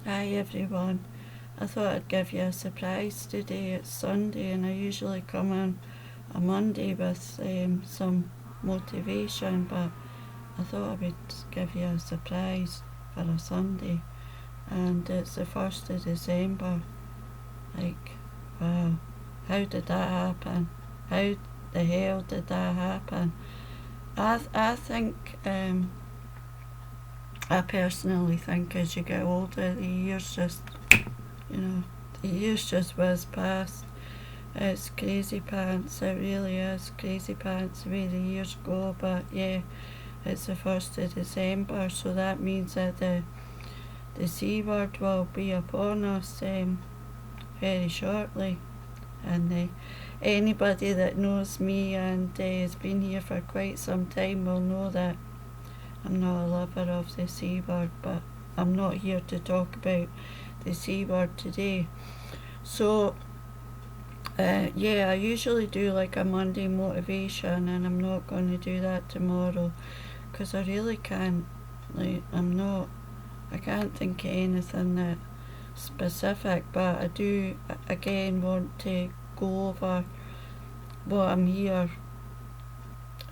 Hi everyone. I thought I'd give you a surprise today. It's Sunday and I usually come on a Monday with some motivation, but I thought I would give you a surprise for a Sunday. And it's the 1st of December. Like, wow, how did that happen? How the hell did that happen? I think, I personally think as you get older, the years just, you know, the years just whiz past. It's crazy pants, it really is crazy pants the way the years go, but yeah, it's the 1st of December, so that means that the C word will be upon us very shortly. And anybody that knows me and has been here for quite some time will know that I'm not a lover of the C word, but I'm not here to talk about the C word today. So yeah, I usually do like a Monday motivation, and I'm not going to do that tomorrow because I really can't. Like, I can't think of anything that specific, but I do again want to go over what I'm here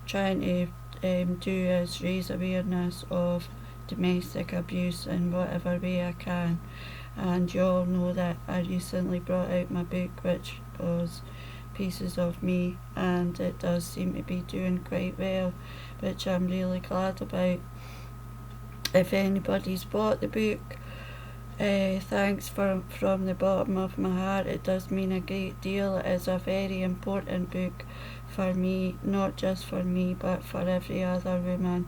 trying to do is raise awareness of domestic abuse in whatever way I can. And you all know that I recently brought out my book, which was Pieces of Me, and it does seem to be doing quite well, which I'm really glad about. If anybody's bought the book, thanks from the bottom of my heart. It does mean a great deal. It is a very important book for me, not just for me, but for every other woman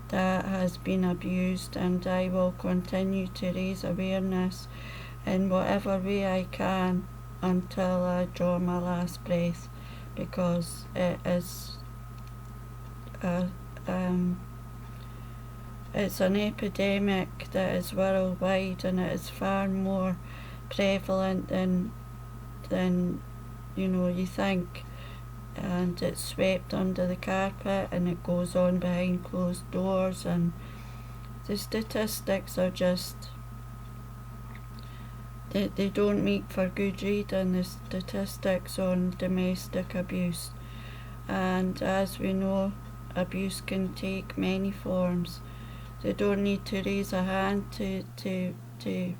that has been abused, and I will continue to raise awareness in whatever way I can until I draw my last breath, because it is a, it's an epidemic that is worldwide, and it is far more prevalent than you think, and it's swept under the carpet and it goes on behind closed doors, and the statistics are just they don't make for good reading, the statistics on domestic abuse. And as we know, abuse can take many forms. They don't need to raise a hand to they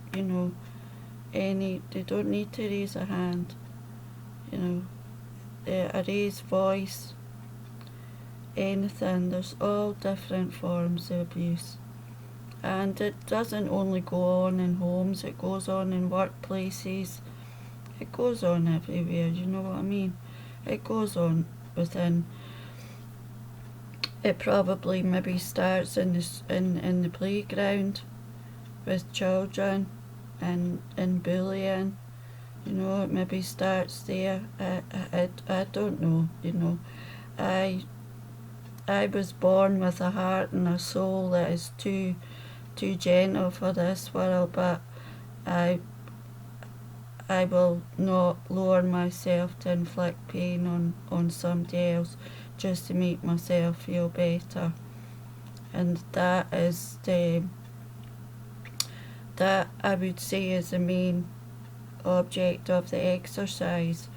don't need to raise a hand, a raised voice, anything. There's all different forms of abuse. And it doesn't only go on in homes, it goes on in workplaces, it goes on everywhere, you know what I mean? It goes on within. It probably maybe starts in the playground with children and bullying. It maybe starts there. I don't know. I I was born with a heart and a soul that is too gentle for this world, but I I will not lower myself to inflict pain on somebody else just to make myself feel better. And that I would say is the main object of the exercise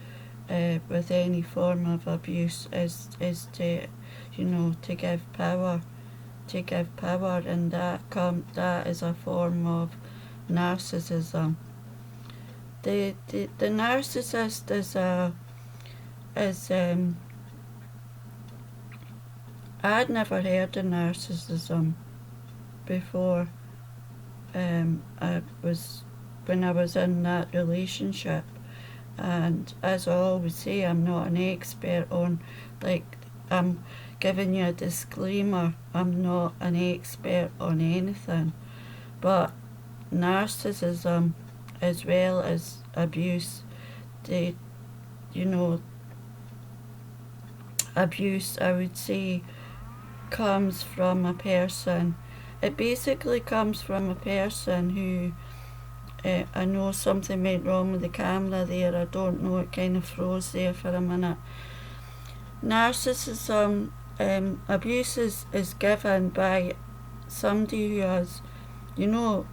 with any form of abuse is to to give power, and that is a form of narcissism. The narcissist is I'd never heard of narcissism before. I was when I was in that relationship, and as I always say, I'm not an expert on, like, I'm giving you a disclaimer, I'm not an expert on anything, but narcissism as well as abuse, they abuse, I would say, comes from a person. It basically comes from a person who, I know something went wrong with the camera there, I don't know, it kind of froze there for a minute. Narcissism, abuse is given by somebody who has, you know,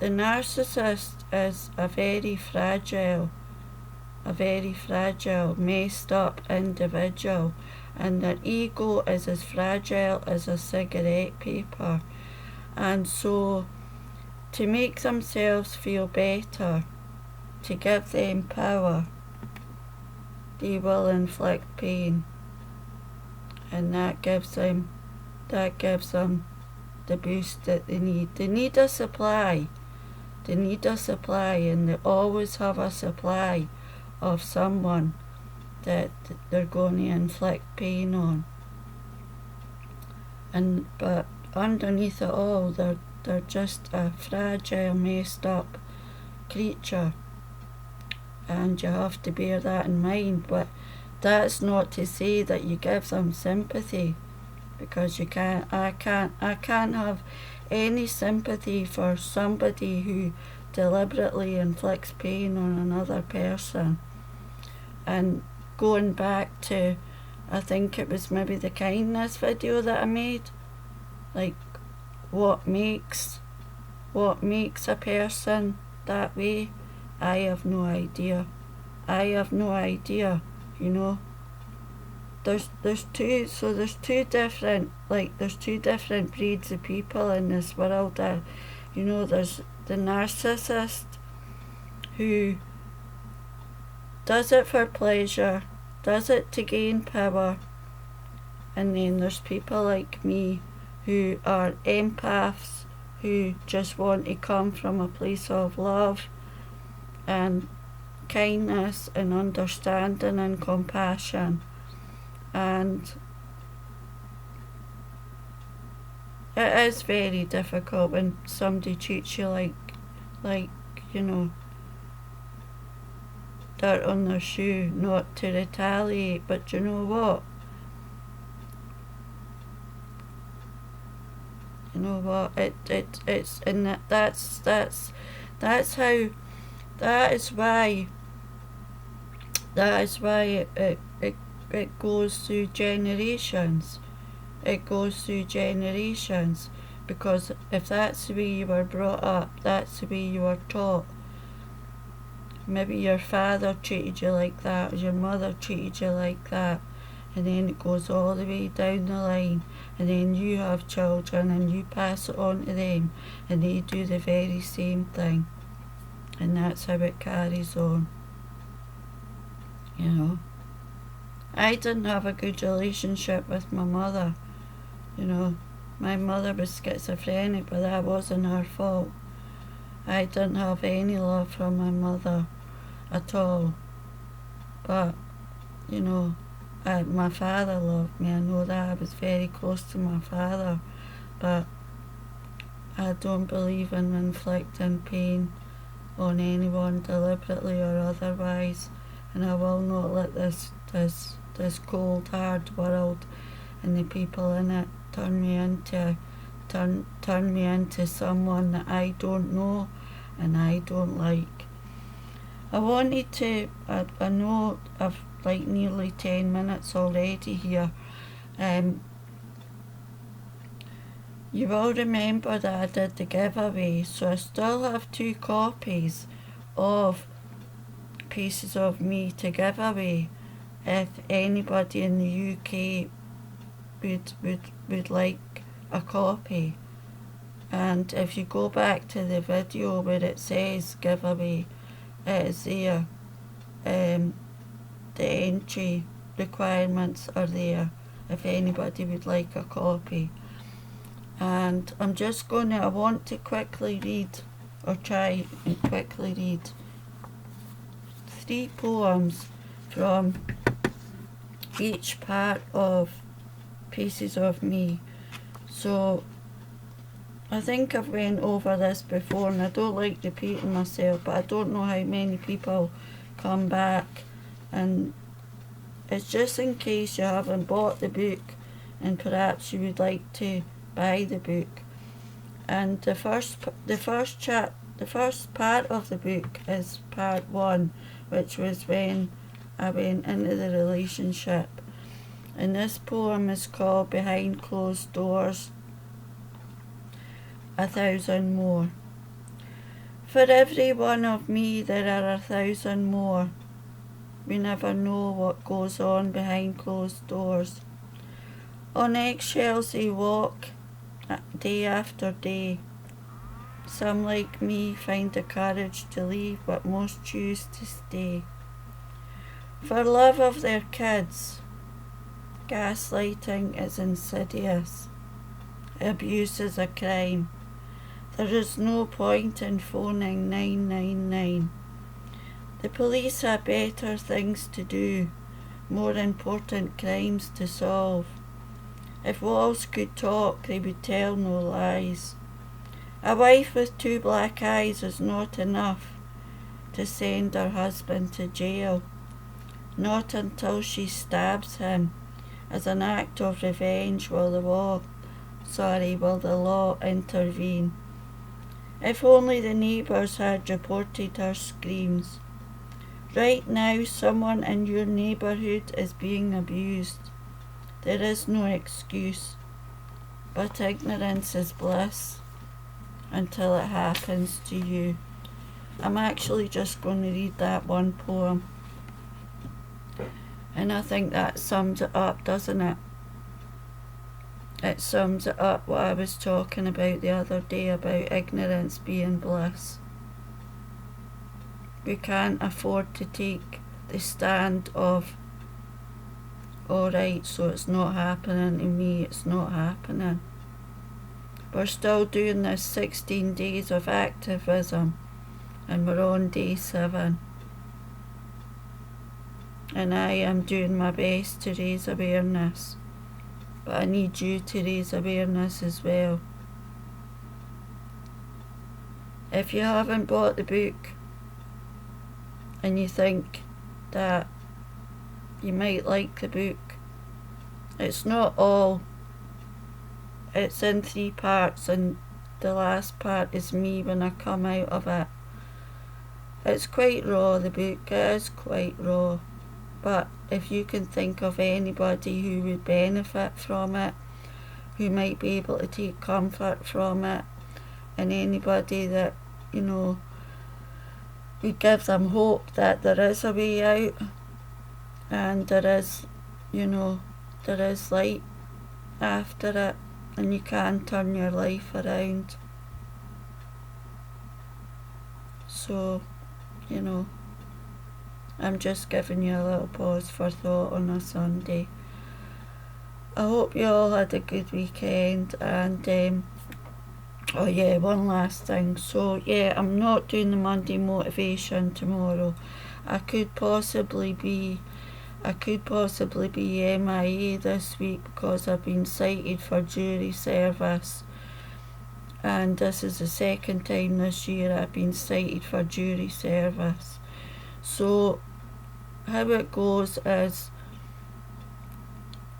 the narcissist is a very fragile, messed up individual, and their ego is as fragile as a cigarette paper. And so, to make themselves feel better, to give them power, they will inflict pain, and that gives them the boost that they need. They need a supply. And they always have a supply of someone that they're going to inflict pain on. But underneath it all, they're just a fragile, messed up creature, and you have to bear that in mind. But that's not to say that you give them sympathy, because I can't have any sympathy for somebody who deliberately inflicts pain on another person. And going back to, I think it was maybe the kindness video that I made, like what makes a person that way, I have no idea, you know. There's two different breeds of people in this world. You know, there's the narcissist who does it for pleasure, does it to gain power, and then there's people like me who are empaths, who just want to come from a place of love and kindness and understanding and compassion. And it is very difficult when somebody treats you like you know, dirt on their shoe, not to retaliate. But you know what? It's and that is why it goes through generations. Because if that's the way you were brought up, that's the way you were taught. Maybe your father treated you like that, or your mother treated you like that, and then it goes all the way down the line, and then you have children and you pass it on to them, and they do the very same thing, and that's how it carries on. You know, I didn't have a good relationship with my mother. You know, my mother was schizophrenic, but that wasn't her fault. I didn't have any love from my mother at all. But, you know, my father loved me. I know that. I was very close to my father. But I don't believe in inflicting pain on anyone deliberately or otherwise. And I will not let this cold, hard world and the people in it turn me into someone that I don't know and I don't like. I wanted to, I know I've like nearly 10 minutes already here. You will remember that I did the giveaway, so I still have 2 copies of Pieces of Me to give away if anybody in the UK would like a copy. And if you go back to the video where it says giveaway, it is there. The entry requirements are there if anybody would like a copy. And I want to quickly read, or try and quickly read 3 poems from each part of Pieces of Me. So I think I've went over this before, and I don't like repeating myself, but I don't know how many people come back, and it's just in case you haven't bought the book and perhaps you would like to buy the book. And the first part of the book is part 1, which was when I went into the relationship. And this poem is called Behind Closed Doors, 1,000 More. For every one of me there are 1,000 more. We never know what goes on behind closed doors. On eggshells they walk, day after day. Some, like me, find the courage to leave, but most choose to stay. For love of their kids, gaslighting is insidious. Abuse is a crime. There is no point in phoning 999. The police have better things to do, more important crimes to solve. If walls could talk, they would tell no lies. A wife with 2 black eyes is not enough to send her husband to jail, not until she stabs him as an act of revenge will the law intervene. If only the neighbours had reported her screams. Right now, someone in your neighbourhood is being abused. There is no excuse, but ignorance is bliss until it happens to you. I'm actually just going to read that one poem, and I think that sums it up, doesn't it? It sums it up what I was talking about the other day about ignorance being bliss. We can't afford to take the stand of, alright, so it's not happening to me, it's not happening. We're still doing this 16 days of activism, and we're on day 7. And I am doing my best to raise awareness, but I need you to raise awareness as well. If you haven't bought the book and you think that you might like the book, it's not all. It's in 3 parts, and the last part is me when I come out of it. It's quite raw, the book is quite raw, but if you can think of anybody who would benefit from it, who might be able to take comfort from it, and anybody that, we give them hope that there is a way out, and there is light after it, and you can turn your life around. So, I'm just giving you a little pause for thought on a Sunday. I hope you all had a good weekend, and one last thing. So I'm not doing the Monday motivation tomorrow. I could possibly be M.I.A. this week because I've been cited for jury service, and this is the second time this year I've been cited for jury service. So how it goes is,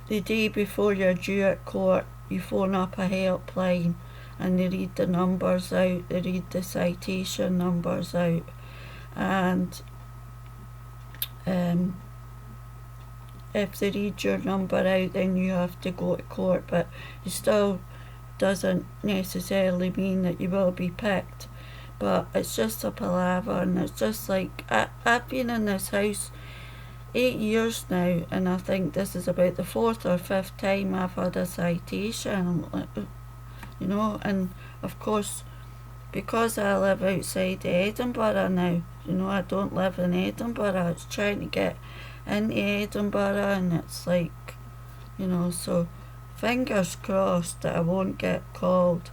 the day before you're due at court, you phone up a helpline and they read the numbers out, they read the citation numbers out, and if they read your number out, then you have to go to court, but it still doesn't necessarily mean that you will be picked. But it's just a palaver, and it's just like, I've been in this house 8 years now, and I think this is about the 4th or 5th time I've had a citation, and of course, because I live outside Edinburgh now, I don't live in Edinburgh, I was trying to get into Edinburgh, and it's like, so fingers crossed that I won't get called,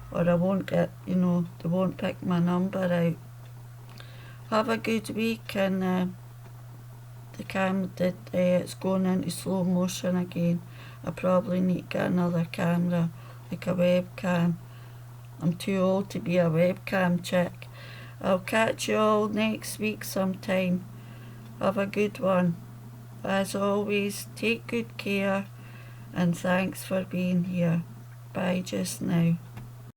or I won't get, they won't pick my number out. Have a good week, and the camera it's going into slow motion again. I probably need to get another camera, like a webcam. I'm too old to be a webcam chick. I'll catch you all next week sometime. Have a good one. As always, take good care, and thanks for being here. Bye just now.